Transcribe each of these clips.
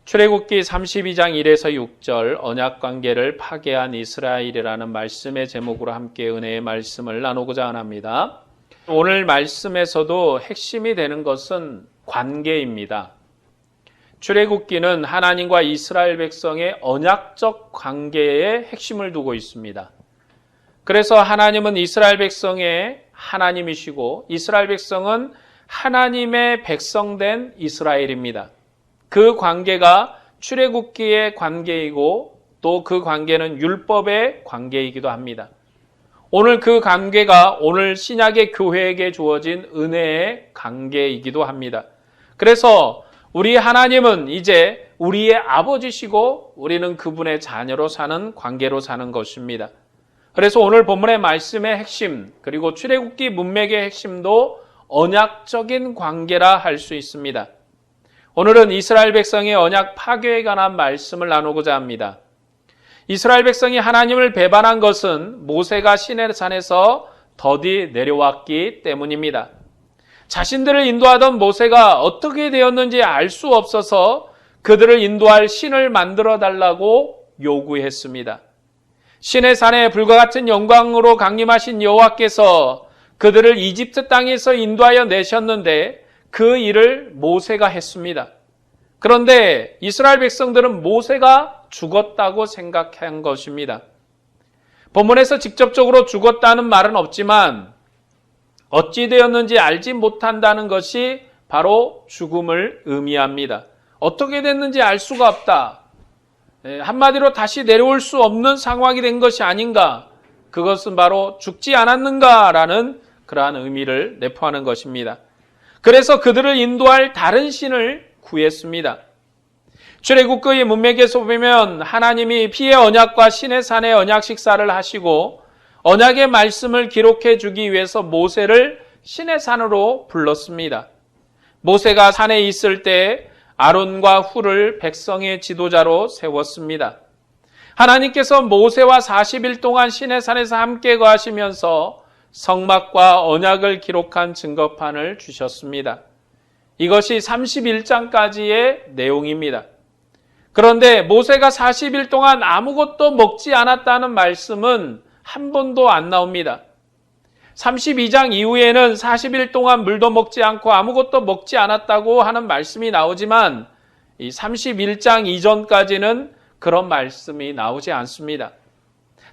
출애굽기 32장 1에서 6절 언약관계를 파괴한 이스라엘이라는 말씀의 제목으로 함께 은혜의 말씀을 나누고자 합니다. 오늘 말씀에서도 핵심이 되는 것은 관계입니다. 출애굽기는 하나님과 이스라엘 백성의 언약적 관계에 핵심을 두고 있습니다. 그래서 하나님은 이스라엘 백성의 하나님이시고 이스라엘 백성은 하나님의 백성된 이스라엘입니다. 그 관계가 출애굽기의 관계이고 또 그 관계는 율법의 관계이기도 합니다. 오늘 그 관계가 오늘 신약의 교회에게 주어진 은혜의 관계이기도 합니다. 그래서 우리 하나님은 이제 우리의 아버지시고 우리는 그분의 자녀로 사는 관계로 사는 것입니다. 그래서 오늘 본문의 말씀의 핵심 그리고 출애굽기 문맥의 핵심도 언약적인 관계라 할 수 있습니다. 오늘은 이스라엘 백성의 언약 파괴에 관한 말씀을 나누고자 합니다. 이스라엘 백성이 하나님을 배반한 것은 모세가 시내산에서 더디 내려왔기 때문입니다. 자신들을 인도하던 모세가 어떻게 되었는지 알 수 없어서 그들을 인도할 신을 만들어 달라고 요구했습니다. 시내산에 불과 같은 영광으로 강림하신 여호와께서 그들을 이집트 땅에서 인도하여 내셨는데 그 일을 모세가 했습니다. 그런데 이스라엘 백성들은 모세가 죽었다고 생각한 것입니다. 본문에서 직접적으로 죽었다는 말은 없지만 어찌 되었는지 알지 못한다는 것이 바로 죽음을 의미합니다. 어떻게 됐는지 알 수가 없다. 한마디로 다시 내려올 수 없는 상황이 된 것이 아닌가. 그것은 바로 죽지 않았는가라는 그러한 의미를 내포하는 것입니다. 그래서 그들을 인도할 다른 신을 구했습니다. 출애굽기의 문맥에서 보면 하나님이 피의 언약과 시내산의 언약 식사를 하시고 언약의 말씀을 기록해 주기 위해서 모세를 시내산으로 불렀습니다. 모세가 산에 있을 때 아론과 훌을 백성의 지도자로 세웠습니다. 하나님께서 모세와 40일 동안 시내산에서 함께 거하시면서 성막과 언약을 기록한 증거판을 주셨습니다. 이것이 31장까지의 내용입니다. 그런데 모세가 40일 동안 아무것도 먹지 않았다는 말씀은 한 번도 안 나옵니다. 32장 이후에는 40일 동안 물도 먹지 않고 아무것도 먹지 않았다고 하는 말씀이 나오지만 이 31장 이전까지는 그런 말씀이 나오지 않습니다.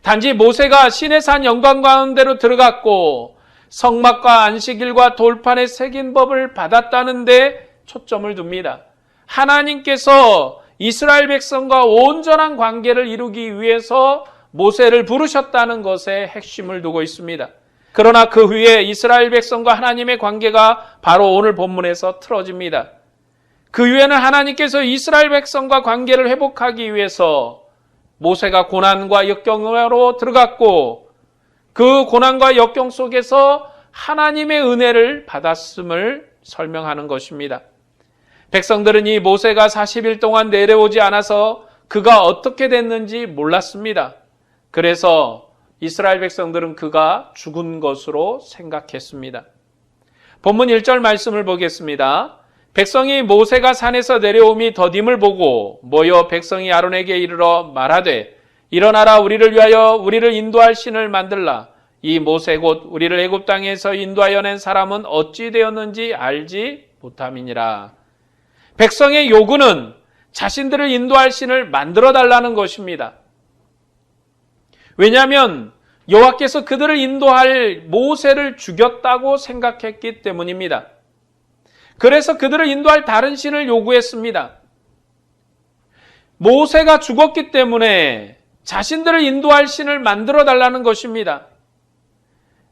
단지 모세가 시내산 영광 가운데로 들어갔고 성막과 안식일과 돌판에 새긴 법을 받았다는 데 초점을 둡니다. 하나님께서 이스라엘 백성과 온전한 관계를 이루기 위해서 모세를 부르셨다는 것에 핵심을 두고 있습니다. 그러나 그 후에 이스라엘 백성과 하나님의 관계가 바로 오늘 본문에서 틀어집니다. 그 후에는 하나님께서 이스라엘 백성과 관계를 회복하기 위해서 모세가 고난과 역경으로 들어갔고 그 고난과 역경 속에서 하나님의 은혜를 받았음을 설명하는 것입니다. 백성들은 이 모세가 40일 동안 내려오지 않아서 그가 어떻게 됐는지 몰랐습니다. 그래서 이스라엘 백성들은 그가 죽은 것으로 생각했습니다. 본문 1절 말씀을 보겠습니다. 백성이 모세가 산에서 내려옴이 더딤을 보고 모여 백성이 아론에게 이르러 말하되 일어나라 우리를 위하여 우리를 인도할 신을 만들라. 이 모세 곧 우리를 애굽 땅에서 인도하여 낸 사람은 어찌 되었는지 알지 못함이니라. 백성의 요구는 자신들을 인도할 신을 만들어 달라는 것입니다. 왜냐하면 여호와께서 그들을 인도할 모세를 죽였다고 생각했기 때문입니다. 그래서 그들을 인도할 다른 신을 요구했습니다. 모세가 죽었기 때문에 자신들을 인도할 신을 만들어 달라는 것입니다.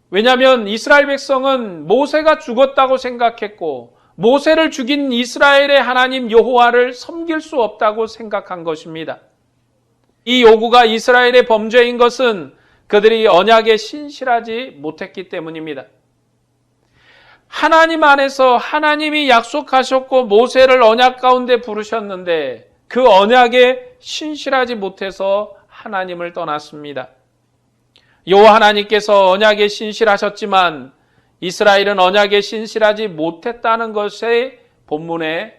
왜냐하면 이스라엘 백성은 모세가 죽었다고 생각했고 모세를 죽인 이스라엘의 하나님 여호와를 섬길 수 없다고 생각한 것입니다. 이 요구가 이스라엘의 범죄인 것은 그들이 언약에 신실하지 못했기 때문입니다. 하나님 안에서 하나님이 약속하셨고 모세를 언약 가운데 부르셨는데 그 언약에 신실하지 못해서 하나님을 떠났습니다. 여호와 하나님께서 언약에 신실하셨지만 이스라엘은 언약에 신실하지 못했다는 것이 본문의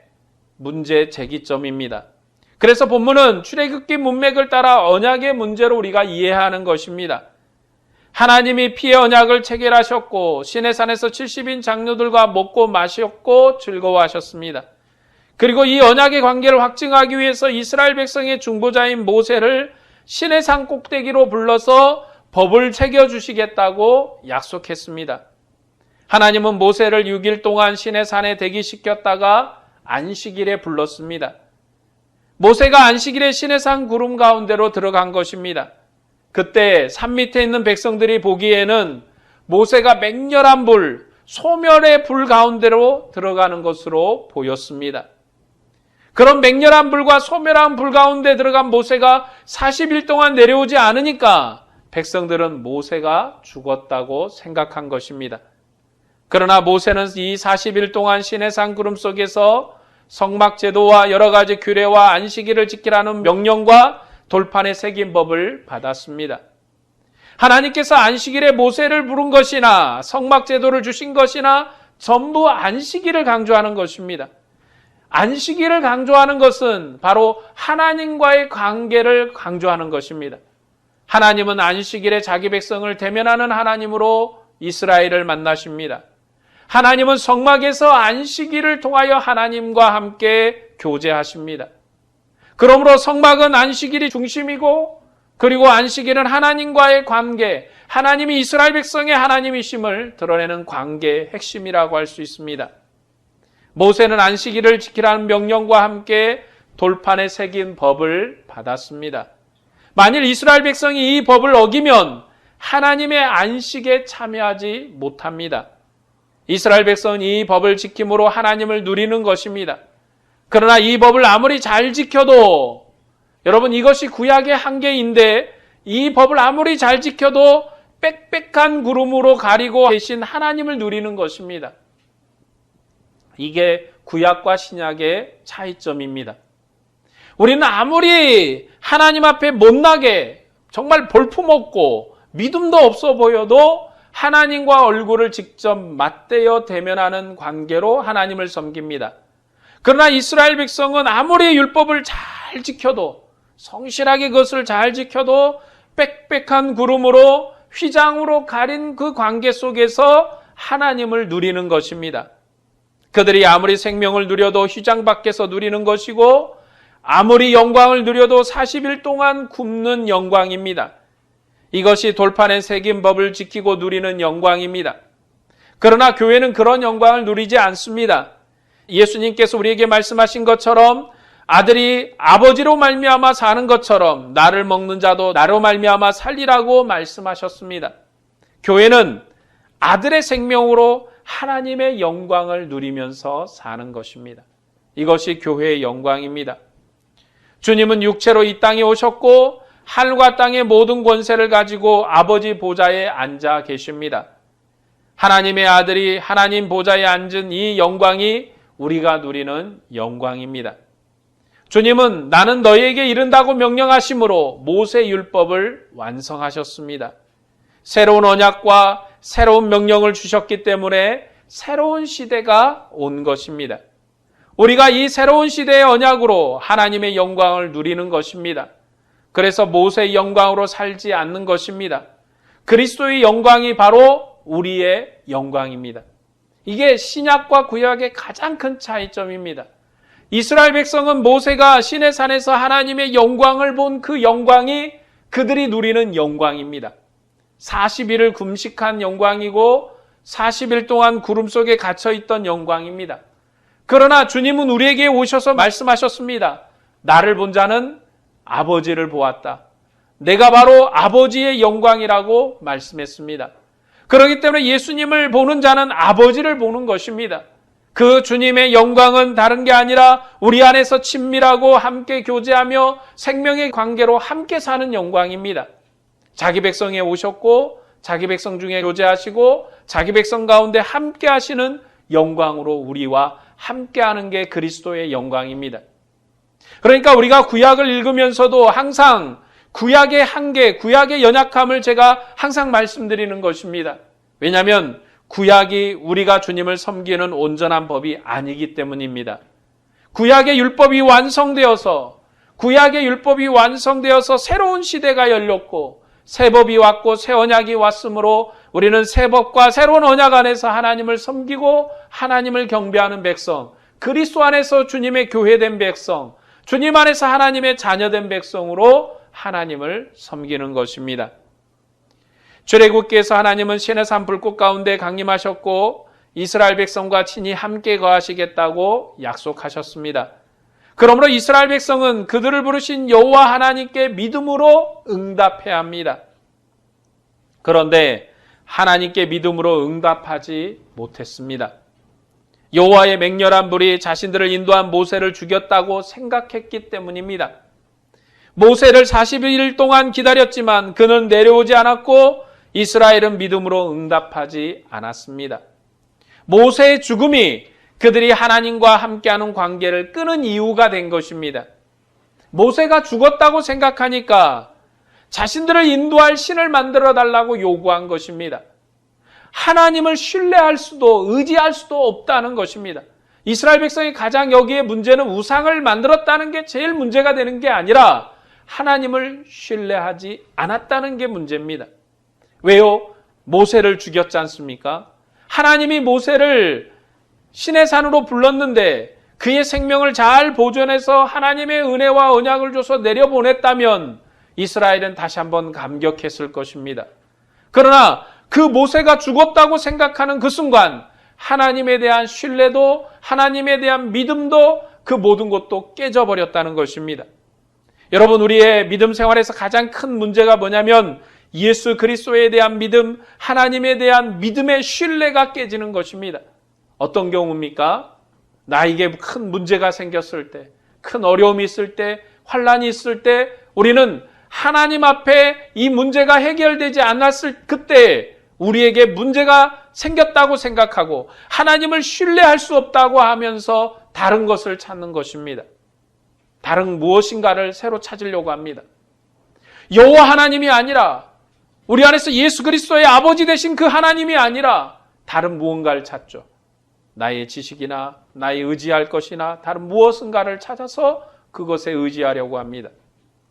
문제 제기점입니다. 그래서 본문은 출애굽기 문맥을 따라 언약의 문제로 우리가 이해하는 것입니다. 하나님이 피의 언약을 체결하셨고 시내산에서 70인 장로들과 먹고 마셨고 즐거워하셨습니다. 그리고 이 언약의 관계를 확증하기 위해서 이스라엘 백성의 중보자인 모세를 시내산 꼭대기로 불러서 법을 새겨주시겠다고 약속했습니다. 하나님은 모세를 6일 동안 시내산에 대기시켰다가 안식일에 불렀습니다. 모세가 안식일에 시내산 구름 가운데로 들어간 것입니다. 그때 산 밑에 있는 백성들이 보기에는 모세가 맹렬한 불, 소멸의 불 가운데로 들어가는 것으로 보였습니다. 그런 맹렬한 불과 소멸한 불 가운데 들어간 모세가 40일 동안 내려오지 않으니까 백성들은 모세가 죽었다고 생각한 것입니다. 그러나 모세는 이 40일 동안 시내산 구름 속에서 성막제도와 여러 가지 규례와 안식일을 지키라는 명령과 돌판에 새긴 법을 받았습니다. 하나님께서 안식일에 모세를 부른 것이나 성막제도를 주신 것이나 전부 안식일을 강조하는 것입니다. 안식일을 강조하는 것은 바로 하나님과의 관계를 강조하는 것입니다. 하나님은 안식일에 자기 백성을 대면하는 하나님으로 이스라엘을 만나십니다. 하나님은 성막에서 안식일을 통하여 하나님과 함께 교제하십니다. 그러므로 성막은 안식일이 중심이고 그리고 안식일은 하나님과의 관계, 하나님이 이스라엘 백성의 하나님이심을 드러내는 관계의 핵심이라고 할 수 있습니다. 모세는 안식일을 지키라는 명령과 함께 돌판에 새긴 법을 받았습니다. 만일 이스라엘 백성이 이 법을 어기면 하나님의 안식에 참여하지 못합니다. 이스라엘 백성은 이 법을 지킴으로 하나님을 누리는 것입니다. 그러나 이 법을 아무리 잘 지켜도 여러분 이것이 구약의 한계인데 이 법을 아무리 잘 지켜도 빽빽한 구름으로 가리고 계신 하나님을 누리는 것입니다. 이게 구약과 신약의 차이점입니다. 우리는 아무리 하나님 앞에 못나게 정말 볼품없고 믿음도 없어 보여도 하나님과 얼굴을 직접 맞대어 대면하는 관계로 하나님을 섬깁니다. 그러나 이스라엘 백성은 아무리 율법을 잘 지켜도 성실하게 그것을 잘 지켜도 빽빽한 구름으로 휘장으로 가린 그 관계 속에서 하나님을 누리는 것입니다. 그들이 아무리 생명을 누려도 휘장 밖에서 누리는 것이고 아무리 영광을 누려도 40일 동안 굶는 영광입니다. 이것이 돌판에 새긴 법을 지키고 누리는 영광입니다. 그러나 교회는 그런 영광을 누리지 않습니다. 예수님께서 우리에게 말씀하신 것처럼 아들이 아버지로 말미암아 사는 것처럼 나를 먹는 자도 나로 말미암아 살리라고 말씀하셨습니다. 교회는 아들의 생명으로 하나님의 영광을 누리면서 사는 것입니다. 이것이 교회의 영광입니다. 주님은 육체로 이 땅에 오셨고 하늘과 땅의 모든 권세를 가지고 아버지 보좌에 앉아 계십니다. 하나님의 아들이 하나님 보좌에 앉은 이 영광이 우리가 누리는 영광입니다. 주님은 나는 너희에게 이른다고 명령하심으로 모세 율법을 완성하셨습니다. 새로운 언약과 새로운 명령을 주셨기 때문에 새로운 시대가 온 것입니다. 우리가 이 새로운 시대의 언약으로 하나님의 영광을 누리는 것입니다. 그래서 모세의 영광으로 살지 않는 것입니다. 그리스도의 영광이 바로 우리의 영광입니다. 이게 신약과 구약의 가장 큰 차이점입니다. 이스라엘 백성은 모세가 시내산에서 하나님의 영광을 본 그 영광이 그들이 누리는 영광입니다. 40일을 금식한 영광이고 40일 동안 구름 속에 갇혀있던 영광입니다. 그러나 주님은 우리에게 오셔서 말씀하셨습니다. 나를 본 자는 아버지를 보았다. 내가 바로 아버지의 영광이라고 말씀했습니다. 그렇기 때문에 예수님을 보는 자는 아버지를 보는 것입니다. 그 주님의 영광은 다른 게 아니라 우리 안에서 친밀하고 함께 교제하며 생명의 관계로 함께 사는 영광입니다. 자기 백성에 오셨고 자기 백성 중에 교제하시고 자기 백성 가운데 함께 하시는 영광으로 우리와 함께하는 게 그리스도의 영광입니다. 그러니까 우리가 구약을 읽으면서도 항상 구약의 한계, 구약의 연약함을 제가 항상 말씀드리는 것입니다. 왜냐하면 구약이 우리가 주님을 섬기는 온전한 법이 아니기 때문입니다. 구약의 율법이 완성되어서 구약의 율법이 완성되어서 새로운 시대가 열렸고 새 법이 왔고 새 언약이 왔으므로 우리는 새 법과 새로운 언약 안에서 하나님을 섬기고 하나님을 경배하는 백성, 그리스도 안에서 주님의 교회된 백성, 주님 안에서 하나님의 자녀된 백성으로 하나님을 섬기는 것입니다. 출애굽기에서 하나님은 시내산 불꽃 가운데 강림하셨고 이스라엘 백성과 친히 함께 거하시겠다고 약속하셨습니다. 그러므로 이스라엘 백성은 그들을 부르신 여호와 하나님께 믿음으로 응답해야 합니다. 그런데 하나님께 믿음으로 응답하지 못했습니다. 여호와의 맹렬한 불이 자신들을 인도한 모세를 죽였다고 생각했기 때문입니다. 모세를 40일 동안 기다렸지만 그는 내려오지 않았고 이스라엘은 믿음으로 응답하지 않았습니다. 모세의 죽음이 그들이 하나님과 함께하는 관계를 끊은 이유가 된 것입니다. 모세가 죽었다고 생각하니까 자신들을 인도할 신을 만들어 달라고 요구한 것입니다. 하나님을 신뢰할 수도 의지할 수도 없다는 것입니다. 이스라엘 백성이 가장 여기에 문제는 우상을 만들었다는 게 제일 문제가 되는 게 아니라 하나님을 신뢰하지 않았다는 게 문제입니다. 왜요? 모세를 죽였지 않습니까? 하나님이 모세를 시내산으로 불렀는데 그의 생명을 잘 보존해서 하나님의 은혜와 언약을 줘서 내려보냈다면 이스라엘은 다시 한번 감격했을 것입니다. 그러나 그 모세가 죽었다고 생각하는 그 순간 하나님에 대한 신뢰도 하나님에 대한 믿음도 그 모든 것도 깨져버렸다는 것입니다. 여러분, 우리의 믿음 생활에서 가장 큰 문제가 뭐냐면 예수 그리스도에 대한 믿음, 하나님에 대한 믿음의 신뢰가 깨지는 것입니다. 어떤 경우입니까? 나에게 큰 문제가 생겼을 때, 큰 어려움이 있을 때, 환난이 있을 때 우리는 하나님 앞에 이 문제가 해결되지 않았을 그때 우리에게 문제가 생겼다고 생각하고 하나님을 신뢰할 수 없다고 하면서 다른 것을 찾는 것입니다. 다른 무엇인가를 새로 찾으려고 합니다. 여호와 하나님이 아니라 우리 안에서 예수 그리스도의 아버지 되신 그 하나님이 아니라 다른 무언가를 찾죠. 나의 지식이나 나의 의지할 것이나 다른 무엇인가를 찾아서 그것에 의지하려고 합니다.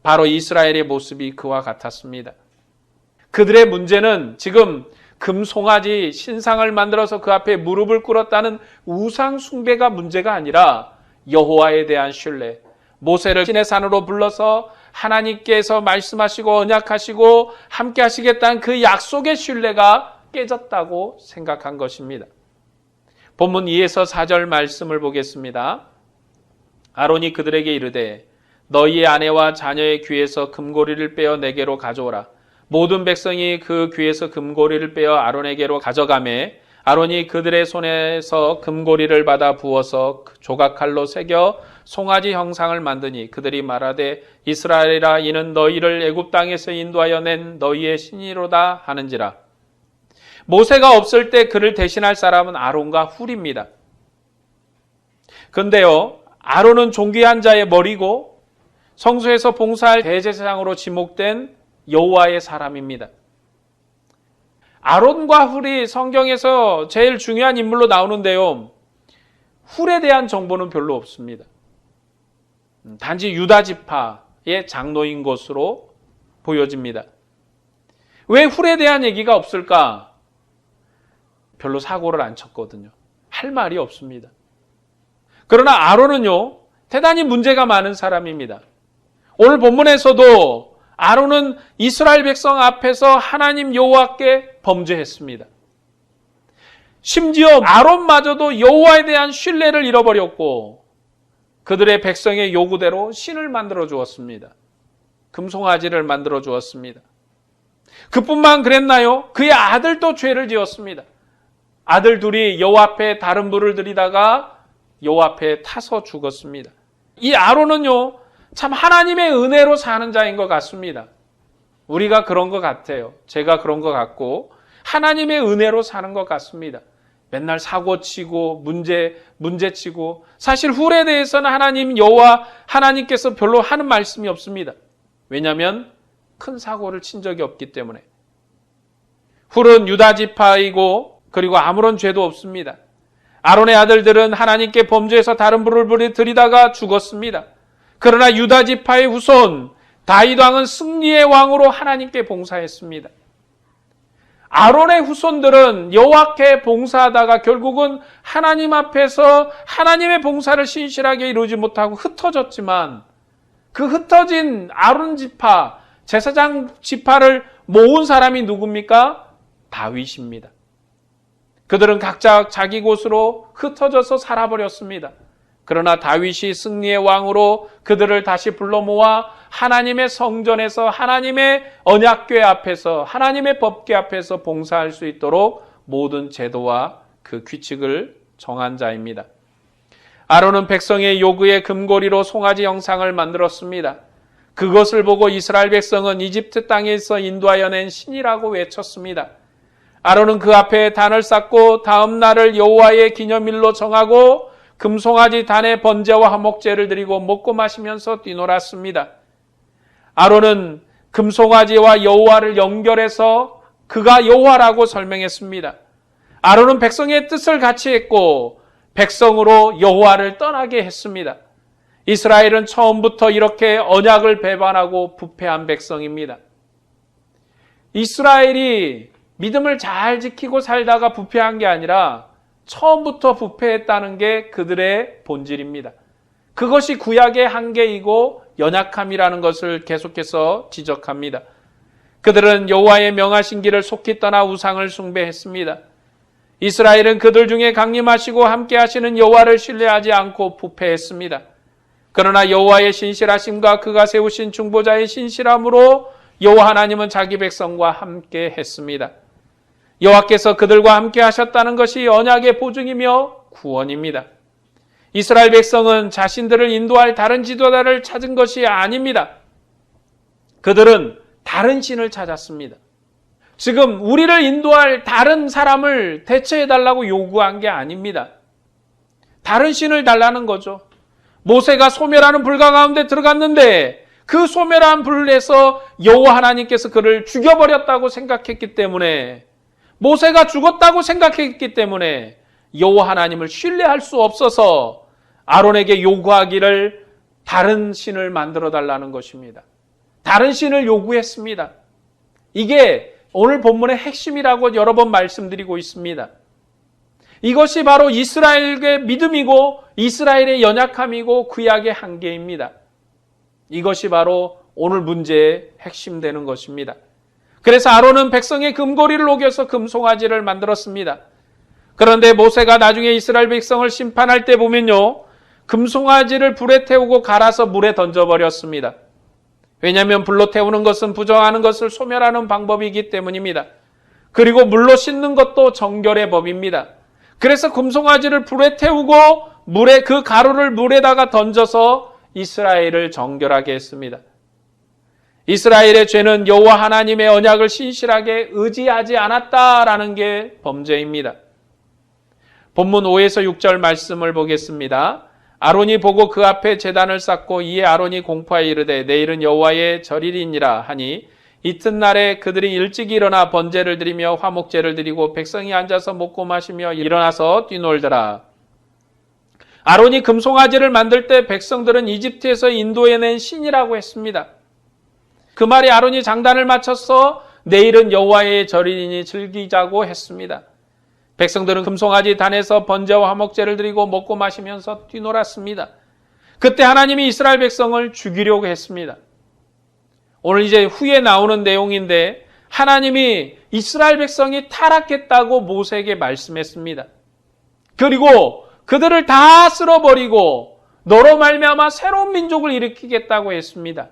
바로 이스라엘의 모습이 그와 같았습니다. 그들의 문제는 지금 금송아지 신상을 만들어서 그 앞에 무릎을 꿇었다는 우상 숭배가 문제가 아니라 여호와에 대한 신뢰, 모세를 시내산으로 불러서 하나님께서 말씀하시고 언약하시고 함께 하시겠다는 그 약속의 신뢰가 깨졌다고 생각한 것입니다. 본문 2에서 4절 말씀을 보겠습니다. 아론이 그들에게 이르되 너희의 아내와 자녀의 귀에서 금고리를 빼어 내게로 가져오라. 모든 백성이 그 귀에서 금고리를 빼어 아론에게로 가져가매 아론이 그들의 손에서 금고리를 받아 부어서 조각칼로 새겨 송아지 형상을 만드니 그들이 말하되 이스라엘이라 이는 너희를 애굽 땅에서 인도하여 낸 너희의 신이로다 하는지라. 모세가 없을 때 그를 대신할 사람은 아론과 훌입니다. 그런데요, 아론은 존귀한 자의 머리고 성소에서 봉사할 대제사장으로 지목된 여호와의 사람입니다. 아론과 훌이 성경에서 제일 중요한 인물로 나오는데요, 훌에 대한 정보는 별로 없습니다. 단지 유다 지파의 장로인 것으로 보여집니다. 왜 훌에 대한 얘기가 없을까? 별로 사고를 안 쳤거든요. 할 말이 없습니다. 그러나 아론은요, 대단히 문제가 많은 사람입니다. 오늘 본문에서도 아론은 이스라엘 백성 앞에서 하나님 여호와께 범죄했습니다. 심지어 아론마저도 여호와에 대한 신뢰를 잃어버렸고 그들의 백성의 요구대로 신을 만들어 주었습니다. 금송아지를 만들어 주었습니다. 그뿐만 그랬나요? 그의 아들도 죄를 지었습니다. 아들 둘이 여호와 앞에 다른 불을 들이다가 여호와 앞에 타서 죽었습니다. 이 아론은요, 참 하나님의 은혜로 사는 자인 것 같습니다. 우리가 그런 것 같아요. 제가 그런 것 같고 하나님의 은혜로 사는 것 같습니다. 맨날 사고치고 문제치고 사실 훌에 대해서는 하나님 여호와 하나님께서 별로 하는 말씀이 없습니다. 왜냐하면 큰 사고를 친 적이 없기 때문에. 훌은 유다 지파이고 그리고 아무런 죄도 없습니다. 아론의 아들들은 하나님께 범죄해서 다른 불을 들이다가 죽었습니다. 그러나 유다 지파의 후손 다윗 왕은 승리의 왕으로 하나님께 봉사했습니다. 아론의 후손들은 여호와께 봉사하다가 결국은 하나님 앞에서 하나님의 봉사를 신실하게 이루지 못하고 흩어졌지만 그 흩어진 아론 지파, 제사장 지파를 모은 사람이 누굽니까? 다윗입니다. 그들은 각자 자기 곳으로 흩어져서 살아버렸습니다. 그러나 다윗이 승리의 왕으로 그들을 다시 불러 모아 하나님의 성전에서 하나님의 언약궤 앞에서 하나님의 법궤 앞에서 봉사할 수 있도록 모든 제도와 그 규칙을 정한 자입니다. 아론은 백성의 요구에 금고리로 송아지 형상을 만들었습니다. 그것을 보고 이스라엘 백성은 이집트 땅에서 인도하여 낸 신이라고 외쳤습니다. 아론은 그 앞에 단을 쌓고 다음 날을 여호와의 기념일로 정하고 금송아지 단에 번제와 화목제를 드리고 먹고 마시면서 뛰놀았습니다. 아론은 금송아지와 여호와를 연결해서 그가 여호와라고 설명했습니다. 아론은 백성의 뜻을 같이 했고 백성으로 여호와를 떠나게 했습니다. 이스라엘은 처음부터 이렇게 언약을 배반하고 부패한 백성입니다. 이스라엘이 믿음을 잘 지키고 살다가 부패한 게 아니라 처음부터 부패했다는 게 그들의 본질입니다. 그것이 구약의 한계이고 연약함이라는 것을 계속해서 지적합니다. 그들은 여호와의 명하신 길을 속히 떠나 우상을 숭배했습니다. 이스라엘은 그들 중에 강림하시고 함께 하시는 여호와를 신뢰하지 않고 부패했습니다. 그러나 여호와의 신실하심과 그가 세우신 중보자의 신실함으로 여호와 하나님은 자기 백성과 함께 했습니다. 여호와께서 그들과 함께 하셨다는 것이 언약의 보증이며 구원입니다. 이스라엘 백성은 자신들을 인도할 다른 지도자를 찾은 것이 아닙니다. 그들은 다른 신을 찾았습니다. 지금 우리를 인도할 다른 사람을 대체해달라고 요구한 게 아닙니다. 다른 신을 달라는 거죠. 모세가 소멸하는 불가 가운데 들어갔는데 그 소멸한 불에서 여호와 하나님께서 그를 죽여버렸다고 생각했기 때문에 모세가 죽었다고 생각했기 때문에 여호와 하나님을 신뢰할 수 없어서 아론에게 요구하기를 다른 신을 만들어 달라는 것입니다. 다른 신을 요구했습니다. 이게 오늘 본문의 핵심이라고 여러 번 말씀드리고 있습니다. 이것이 바로 이스라엘의 믿음이고 이스라엘의 연약함이고 구약의 한계입니다. 이것이 바로 오늘 문제의 핵심되는 것입니다. 그래서 아론은 백성의 금고리를 녹여서 금송아지를 만들었습니다. 그런데 모세가 나중에 이스라엘 백성을 심판할 때 보면요, 금송아지를 불에 태우고 갈아서 물에 던져버렸습니다. 왜냐하면 불로 태우는 것은 부정하는 것을 소멸하는 방법이기 때문입니다. 그리고 물로 씻는 것도 정결의 법입니다. 그래서 금송아지를 불에 태우고 그 가루를 물에다가 던져서 이스라엘을 정결하게 했습니다. 이스라엘의 죄는 여호와 하나님의 언약을 신실하게 의지하지 않았다라는 게 범죄입니다. 본문 5에서 6절 말씀을 보겠습니다. 아론이 보고 그 앞에 제단을 쌓고 이에 아론이 공포하여 이르되 내일은 여호와의 절일이니라 하니 이튿날에 그들이 일찍 일어나 번제를 드리며 화목제를 드리고 백성이 앉아서 먹고 마시며 일어나서 뛰놀더라. 아론이 금송아지를 만들 때 백성들은 이집트에서 인도해낸 신이라고 했습니다. 그 말이 아론이 장단을 마쳤어 내일은 여호와의 절일이니 즐기자고 했습니다. 백성들은 금송아지 단에서 번제와 화목제를 드리고 먹고 마시면서 뛰놀았습니다. 그때 하나님이 이스라엘 백성을 죽이려고 했습니다. 오늘 이제 후에 나오는 내용인데 하나님이 이스라엘 백성이 타락했다고 모세에게 말씀했습니다. 그리고 그들을 다 쓸어버리고 너로 말미암아 새로운 민족을 일으키겠다고 했습니다.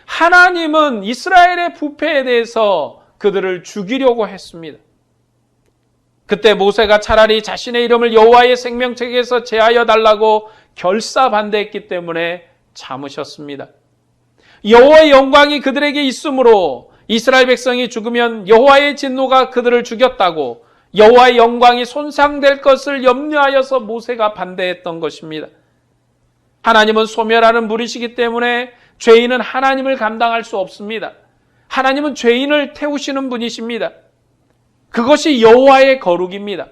하나님은 이스라엘의 부패에 대해서 그들을 죽이려고 했습니다. 그때 모세가 차라리 자신의 이름을 여호와의 생명책에서 제하여 달라고 결사 반대했기 때문에 참으셨습니다. 여호와의 영광이 그들에게 있으므로 이스라엘 백성이 죽으면 여호와의 진노가 그들을 죽였다고 여호와의 영광이 손상될 것을 염려하여서 모세가 반대했던 것입니다. 하나님은 소멸하는 분이시기 때문에 죄인은 하나님을 감당할 수 없습니다. 하나님은 죄인을 태우시는 분이십니다. 그것이 여호와의 거룩입니다.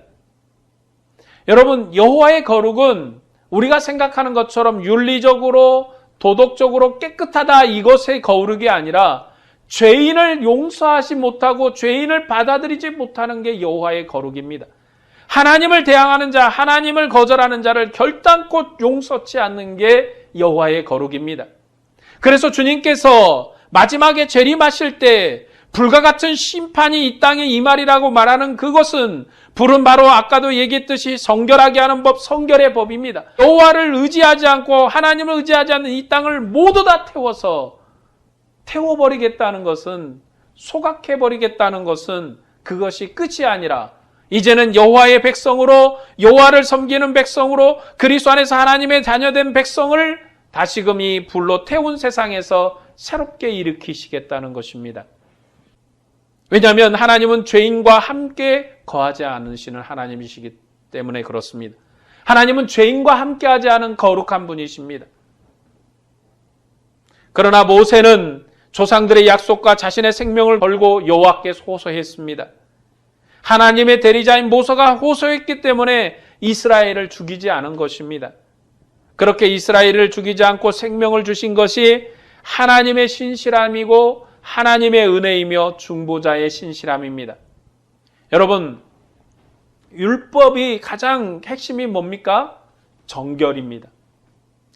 여러분, 여호와의 거룩은 우리가 생각하는 것처럼 윤리적으로 도덕적으로 깨끗하다 이것의 거룩이 아니라 죄인을 용서하지 못하고 죄인을 받아들이지 못하는 게 여호와의 거룩입니다. 하나님을 대항하는 자, 하나님을 거절하는 자를 결단코 용서치 않는 게 여호와의 거룩입니다. 그래서 주님께서 마지막에 재림하실 때 불과 같은 심판이 이 땅에 임하리라고 말하는 그것은 불은 바로 아까도 얘기했듯이 성결하게 하는 법, 성결의 법입니다. 여호와를 의지하지 않고 하나님을 의지하지 않는 이 땅을 모두 다 태워버리겠다는 것은, 소각해버리겠다는 것은 그것이 끝이 아니라 이제는 여호와의 백성으로, 여호와를 섬기는 백성으로, 그리스도 안에서 하나님의 자녀된 백성을 다시금 이 불로 태운 세상에서 새롭게 일으키시겠다는 것입니다. 왜냐하면 하나님은 죄인과 함께 거하지 않으시는 하나님이시기 때문에 그렇습니다. 하나님은 죄인과 함께하지 않은 거룩한 분이십니다. 그러나 모세는 조상들의 약속과 자신의 생명을 걸고 여호와께 호소했습니다. 하나님의 대리자인 모세가 호소했기 때문에 이스라엘을 죽이지 않은 것입니다. 그렇게 이스라엘을 죽이지 않고 생명을 주신 것이 하나님의 신실함이고 하나님의 은혜이며 중보자의 신실함입니다. 여러분, 율법이 가장 핵심이 뭡니까? 정결입니다.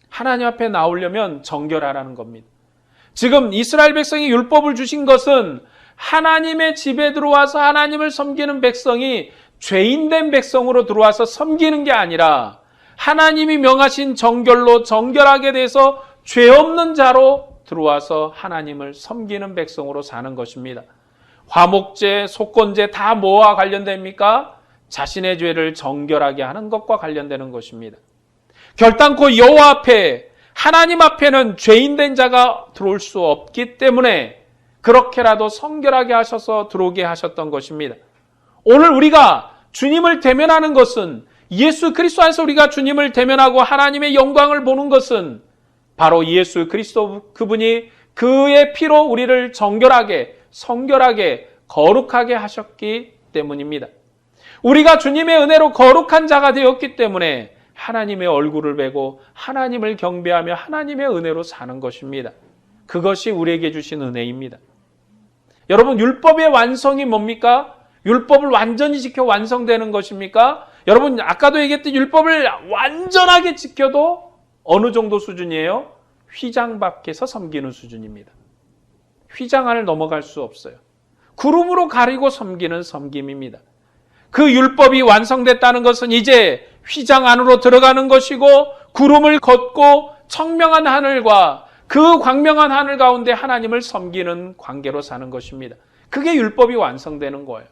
하나님 앞에 나오려면 정결하라는 겁니다. 지금 이스라엘 백성이 율법을 주신 것은 하나님의 집에 들어와서 하나님을 섬기는 백성이 죄인된 백성으로 들어와서 섬기는 게 아니라 하나님이 명하신 정결로 정결하게 돼서 죄 없는 자로 들어와서 하나님을 섬기는 백성으로 사는 것입니다. 화목제, 속건제 다 뭐와 관련됩니까? 자신의 죄를 정결하게 하는 것과 관련되는 것입니다. 결단코 여호와 앞에, 하나님 앞에는 죄인된 자가 들어올 수 없기 때문에 그렇게라도 성결하게 하셔서 들어오게 하셨던 것입니다. 오늘 우리가 주님을 대면하는 것은, 예수 그리스도 안에서 우리가 주님을 대면하고 하나님의 영광을 보는 것은 바로 예수 그리스도 그분이 그의 피로 우리를 정결하게, 성결하게, 거룩하게 하셨기 때문입니다. 우리가 주님의 은혜로 거룩한 자가 되었기 때문에 하나님의 얼굴을 뵈고 하나님을 경배하며 하나님의 은혜로 사는 것입니다. 그것이 우리에게 주신 은혜입니다. 여러분, 율법의 완성이 뭡니까? 율법을 완전히 지켜 완성되는 것입니까? 여러분, 아까도 얘기했듯이 율법을 완전하게 지켜도 어느 정도 수준이에요? 휘장 밖에서 섬기는 수준입니다. 휘장 안을 넘어갈 수 없어요. 구름으로 가리고 섬기는 섬김입니다. 그 율법이 완성됐다는 것은 이제 휘장 안으로 들어가는 것이고 구름을 걷고 청명한 하늘과 그 광명한 하늘 가운데 하나님을 섬기는 관계로 사는 것입니다. 그게 율법이 완성되는 거예요.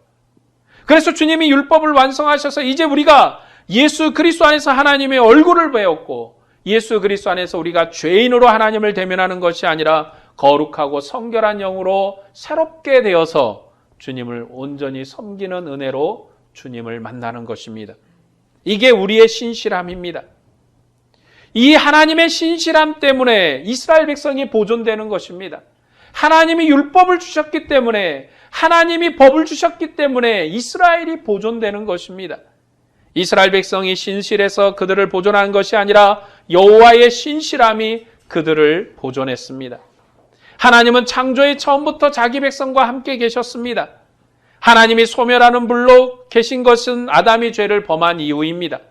그래서 주님이 율법을 완성하셔서 이제 우리가 예수 그리스도 안에서 하나님의 얼굴을 배웠고 예수 그리스도 안에서 우리가 죄인으로 하나님을 대면하는 것이 아니라 거룩하고 성결한 영으로 새롭게 되어서 주님을 온전히 섬기는 은혜로 주님을 만나는 것입니다. 이게 우리의 신실함입니다. 이 하나님의 신실함 때문에 이스라엘 백성이 보존되는 것입니다. 하나님이 율법을 주셨기 때문에, 하나님이 법을 주셨기 때문에 이스라엘이 보존되는 것입니다. 이스라엘 백성이 신실해서 그들을 보존한 것이 아니라 여호와의 신실함이 그들을 보존했습니다. 하나님은 창조의 처음부터 자기 백성과 함께 계셨습니다. 하나님이 소멸하는 불로 계신 것은 아담이 죄를 범한 이후입니다.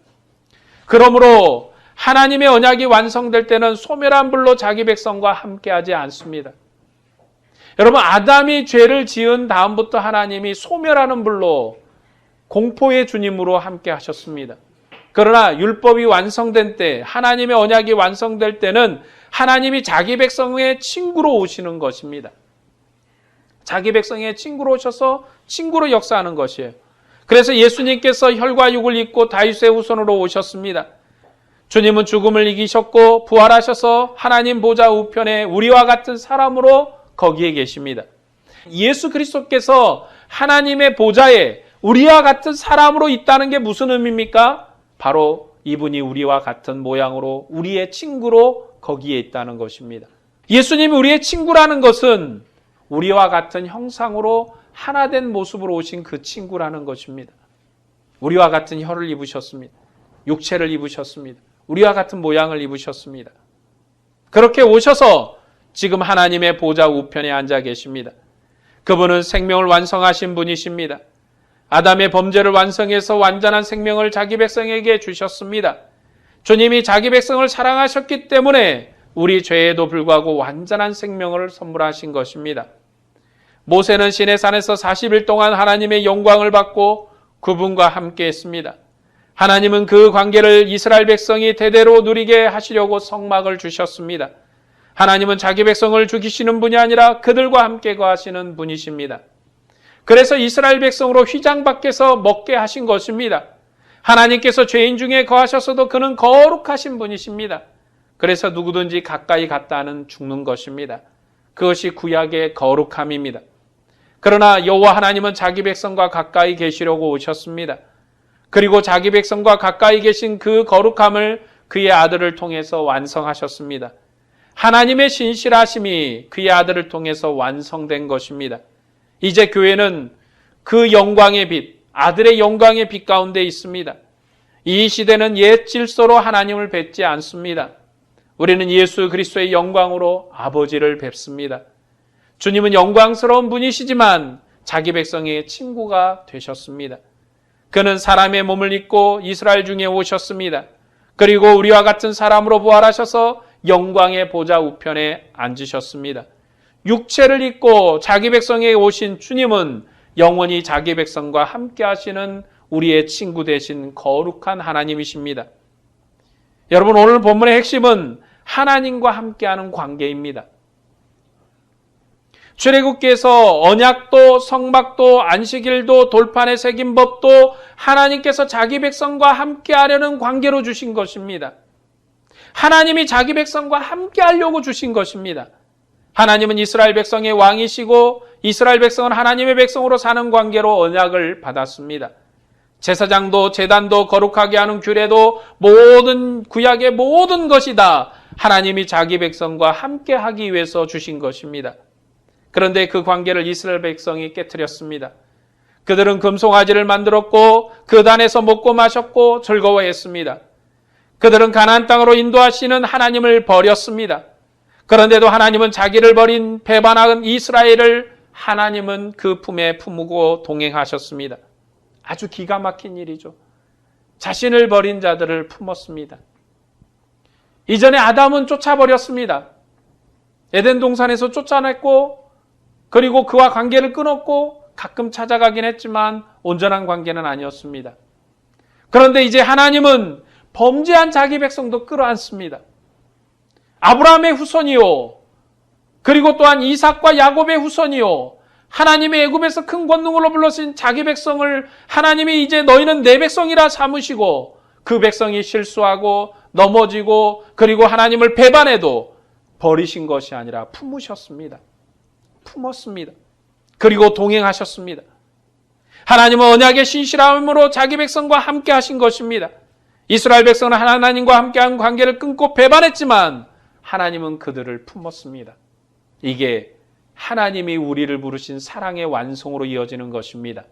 그러므로 하나님의 언약이 완성될 때는 소멸한 불로 자기 백성과 함께하지 않습니다. 여러분, 아담이 죄를 지은 다음부터 하나님이 소멸하는 불로 공포의 주님으로 함께 하셨습니다. 그러나 율법이 완성된 때, 하나님의 언약이 완성될 때는 하나님이 자기 백성의 친구로 오시는 것입니다. 자기 백성의 친구로 오셔서 친구로 역사하는 것이에요. 그래서 예수님께서 혈과 육을 입고 다윗의 후손으로 오셨습니다. 주님은 죽음을 이기셨고 부활하셔서 하나님 보좌 우편에 우리와 같은 사람으로 거기에 계십니다. 예수 그리스도께서 하나님의 보좌에 우리와 같은 사람으로 있다는 게 무슨 의미입니까? 바로 이분이 우리와 같은 모양으로 우리의 친구로 거기에 있다는 것입니다. 예수님이 우리의 친구라는 것은 우리와 같은 형상으로 하나된 모습으로 오신 그 친구라는 것입니다. 우리와 같은 혈을 입으셨습니다. 육체를 입으셨습니다. 우리와 같은 모양을 입으셨습니다. 그렇게 오셔서 지금 하나님의 보좌 우편에 앉아 계십니다. 그분은 생명을 완성하신 분이십니다. 아담의 범죄를 완성해서 완전한 생명을 자기 백성에게 주셨습니다. 주님이 자기 백성을 사랑하셨기 때문에 우리 죄에도 불구하고 완전한 생명을 선물하신 것입니다. 모세는 시내산에서 40일 동안 하나님의 영광을 받고 그분과 함께 했습니다. 하나님은 그 관계를 이스라엘 백성이 대대로 누리게 하시려고 성막을 주셨습니다. 하나님은 자기 백성을 죽이시는 분이 아니라 그들과 함께 거하시는 분이십니다. 그래서 이스라엘 백성으로 휘장 밖에서 먹게 하신 것입니다. 하나님께서 죄인 중에 거하셔서도 그는 거룩하신 분이십니다. 그래서 누구든지 가까이 갔다는 죽는 것입니다. 그것이 구약의 거룩함입니다. 그러나 여호와 하나님은 자기 백성과 가까이 계시려고 오셨습니다. 그리고 자기 백성과 가까이 계신 그 거룩함을 그의 아들을 통해서 완성하셨습니다. 하나님의 신실하심이 그의 아들을 통해서 완성된 것입니다. 이제 교회는 그 영광의 빛, 아들의 영광의 빛 가운데 있습니다. 이 시대는 옛 질서로 하나님을 뵙지 않습니다. 우리는 예수 그리스도의 영광으로 아버지를 뵙습니다. 주님은 영광스러운 분이시지만 자기 백성의 친구가 되셨습니다. 그는 사람의 몸을 입고 이스라엘 중에 오셨습니다. 그리고 우리와 같은 사람으로 부활하셔서 영광의 보좌 우편에 앉으셨습니다. 육체를 입고 자기 백성에 오신 주님은 영원히 자기 백성과 함께 하시는 우리의 친구 되신 거룩한 하나님이십니다. 여러분, 오늘 본문의 핵심은 하나님과 함께하는 관계입니다. 출애굽기에서 언약도 성막도 안식일도 돌판에 새긴 법도 하나님께서 자기 백성과 함께하려는 관계로 주신 것입니다. 하나님이 자기 백성과 함께하려고 주신 것입니다. 하나님은 이스라엘 백성의 왕이시고 이스라엘 백성은 하나님의 백성으로 사는 관계로 언약을 받았습니다. 제사장도 제단도 거룩하게 하는 규례도 모든 구약의 모든 것이 다 하나님이 자기 백성과 함께하기 위해서 주신 것입니다. 그런데 그 관계를 이스라엘 백성이 깨뜨렸습니다. 그들은 금송아지를 만들었고 그 단에서 먹고 마셨고 즐거워했습니다. 그들은 가나안 땅으로 인도하시는 하나님을 버렸습니다. 그런데도 하나님은 자기를 버린 배반한 이스라엘을 하나님은 그 품에 품고 동행하셨습니다. 아주 기가 막힌 일이죠. 자신을 버린 자들을 품었습니다. 이전에 아담은 쫓아버렸습니다. 에덴 동산에서 쫓아냈고 그리고 그와 관계를 끊었고 가끔 찾아가긴 했지만 온전한 관계는 아니었습니다. 그런데 이제 하나님은 범죄한 자기 백성도 끌어안습니다. 아브라함의 후손이요. 그리고 또한 이삭과 야곱의 후손이요. 하나님의 애굽에서 큰 권능으로 불러신 자기 백성을 하나님이 이제 너희는 내 백성이라 삼으시고 그 백성이 실수하고 넘어지고 그리고 하나님을 배반해도 버리신 것이 아니라 품으셨습니다. 품었습니다. 그리고 동행하셨습니다. 하나님은 언약의 신실함으로 자기 백성과 함께 하신 것입니다. 이스라엘 백성은 하나님과 함께한 관계를 끊고 배반했지만 하나님은 그들을 품었습니다. 이게 하나님이 우리를 부르신 사랑의 완성으로 이어지는 것입니다.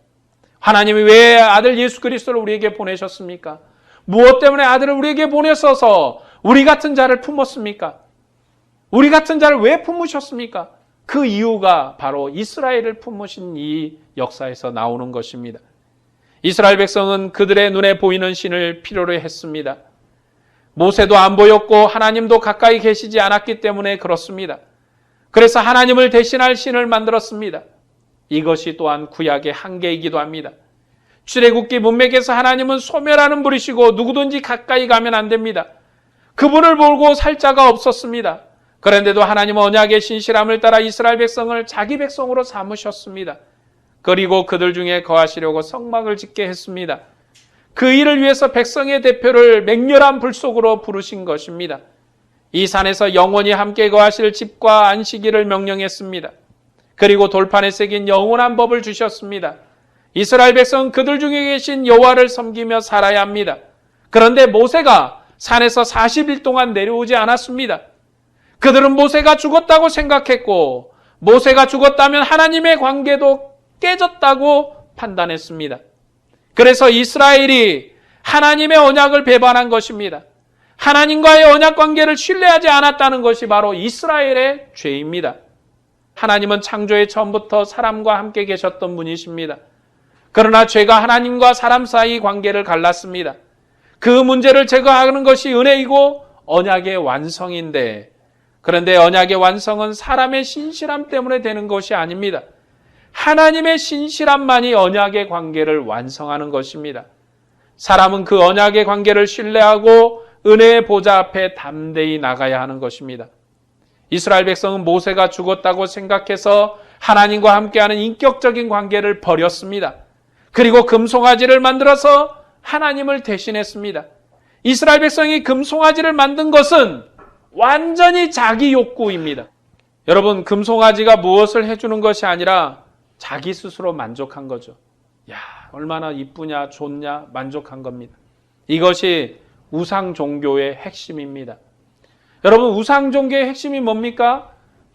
하나님이 왜 아들 예수 그리스도를 우리에게 보내셨습니까? 무엇 때문에 아들을 우리에게 보내셔서 우리 같은 자를 품었습니까? 우리 같은 자를 왜 품으셨습니까? 그 이유가 바로 이스라엘을 품으신 이 역사에서 나오는 것입니다. 이스라엘 백성은 그들의 눈에 보이는 신을 필요로 했습니다. 모세도 안 보였고 하나님도 가까이 계시지 않았기 때문에 그렇습니다. 그래서 하나님을 대신할 신을 만들었습니다. 이것이 또한 구약의 한계이기도 합니다. 출애굽기 문맥에서 하나님은 소멸하는 분이시고 누구든지 가까이 가면 안 됩니다. 그분을 보고 살 자가 없었습니다. 그런데도 하나님은 언약의 신실함을 따라 이스라엘 백성을 자기 백성으로 삼으셨습니다. 그리고 그들 중에 거하시려고 성막을 짓게 했습니다. 그 일을 위해서 백성의 대표를 맹렬한 불 속으로 부르신 것입니다. 이 산에서 영원히 함께 거하실 집과 안식일을 명령했습니다. 그리고 돌판에 새긴 영원한 법을 주셨습니다. 이스라엘 백성은 그들 중에 계신 여호와를 섬기며 살아야 합니다. 그런데 모세가 산에서 40일 동안 내려오지 않았습니다. 그들은 모세가 죽었다고 생각했고 모세가 죽었다면 하나님의 관계도 깨졌다고 판단했습니다. 그래서 이스라엘이 하나님의 언약을 배반한 것입니다. 하나님과의 언약 관계를 신뢰하지 않았다는 것이 바로 이스라엘의 죄입니다. 하나님은 창조의 처음부터 사람과 함께 계셨던 분이십니다. 그러나 죄가 하나님과 사람 사이 관계를 갈랐습니다. 그 문제를 제거하는 것이 은혜이고 언약의 완성인데, 그런데 언약의 완성은 사람의 신실함 때문에 되는 것이 아닙니다. 하나님의 신실함만이 언약의 관계를 완성하는 것입니다. 사람은 그 언약의 관계를 신뢰하고 은혜의 보좌 앞에 담대히 나가야 하는 것입니다. 이스라엘 백성은 모세가 죽었다고 생각해서 하나님과 함께하는 인격적인 관계를 버렸습니다. 그리고 금송아지를 만들어서 하나님을 대신했습니다. 이스라엘 백성이 금송아지를 만든 것은 완전히 자기 욕구입니다. 여러분, 금송아지가 무엇을 해주는 것이 아니라 자기 스스로 만족한 거죠. 야, 얼마나 이쁘냐, 좋냐, 만족한 겁니다. 이것이 우상 종교의 핵심입니다. 여러분, 우상 종교의 핵심이 뭡니까?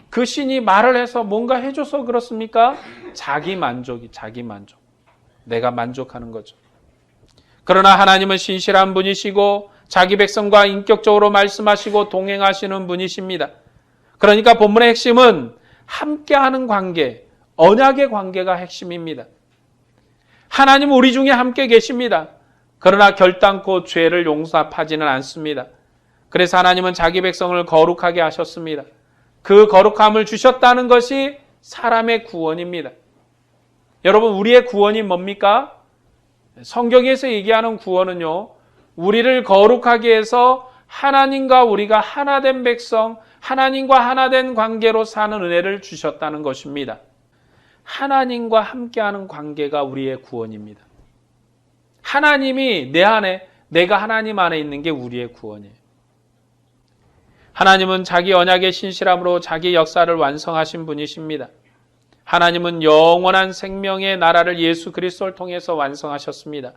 그 신이 말을 해서 뭔가 해줘서 그렇습니까? 자기 만족. 내가 만족하는 거죠. 그러나 하나님은 신실한 분이시고 자기 백성과 인격적으로 말씀하시고 동행하시는 분이십니다. 그러니까 본문의 핵심은 함께하는 관계, 언약의 관계가 핵심입니다. 하나님은 우리 중에 함께 계십니다. 그러나 결단코 죄를 용서하지는 않습니다. 그래서 하나님은 자기 백성을 거룩하게 하셨습니다. 그 거룩함을 주셨다는 것이 사람의 구원입니다. 여러분, 우리의 구원이 뭡니까? 성경에서 얘기하는 구원은요, 우리를 거룩하게 해서 하나님과 우리가 하나된 백성, 하나님과 하나된 관계로 사는 은혜를 주셨다는 것입니다. 하나님과 함께하는 관계가 우리의 구원입니다. 하나님이 내 안에, 내가 하나님 안에 있는 게 우리의 구원이에요. 하나님은 자기 언약의 신실함으로 자기 역사를 완성하신 분이십니다. 하나님은 영원한 생명의 나라를 예수 그리스도를 통해서 완성하셨습니다.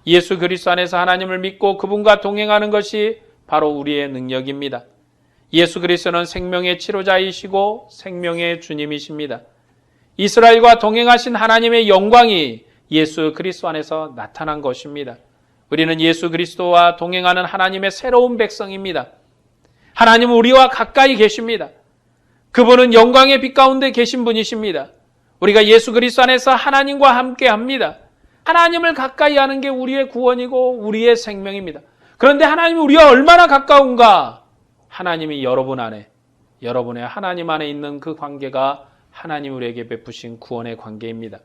예수 그리스도 안에서 하나님을 믿고 그분과 동행하는 것이 바로 우리의 능력입니다. 예수 그리스도는 생명의 치료자이시고 생명의 주님이십니다. 이스라엘과 동행하신 하나님의 영광이 예수 그리스도 안에서 나타난 것입니다. 우리는 예수 그리스도와 동행하는 하나님의 새로운 백성입니다. 하나님은 우리와 가까이 계십니다. 그분은 영광의 빛 가운데 계신 분이십니다. 우리가 예수 그리스도 안에서 하나님과 함께합니다. 하나님을 가까이 하는 게 우리의 구원이고 우리의 생명입니다. 그런데 하나님이 우리와 얼마나 가까운가? 하나님이 여러분 안에, 여러분의 하나님 안에 있는 그 관계가 하나님 우리에게 베푸신 구원의 관계입니다.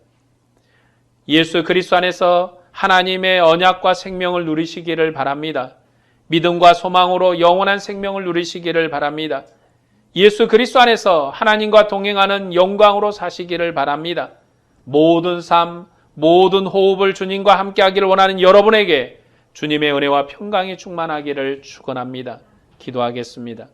예수 그리스도 안에서 하나님의 언약과 생명을 누리시기를 바랍니다. 믿음과 소망으로 영원한 생명을 누리시기를 바랍니다. 예수 그리스도 안에서 하나님과 동행하는 영광으로 사시기를 바랍니다. 모든 삶, 모든 호흡을 주님과 함께하기를 원하는 여러분에게 주님의 은혜와 평강이 충만하기를 축원합니다. 기도하겠습니다.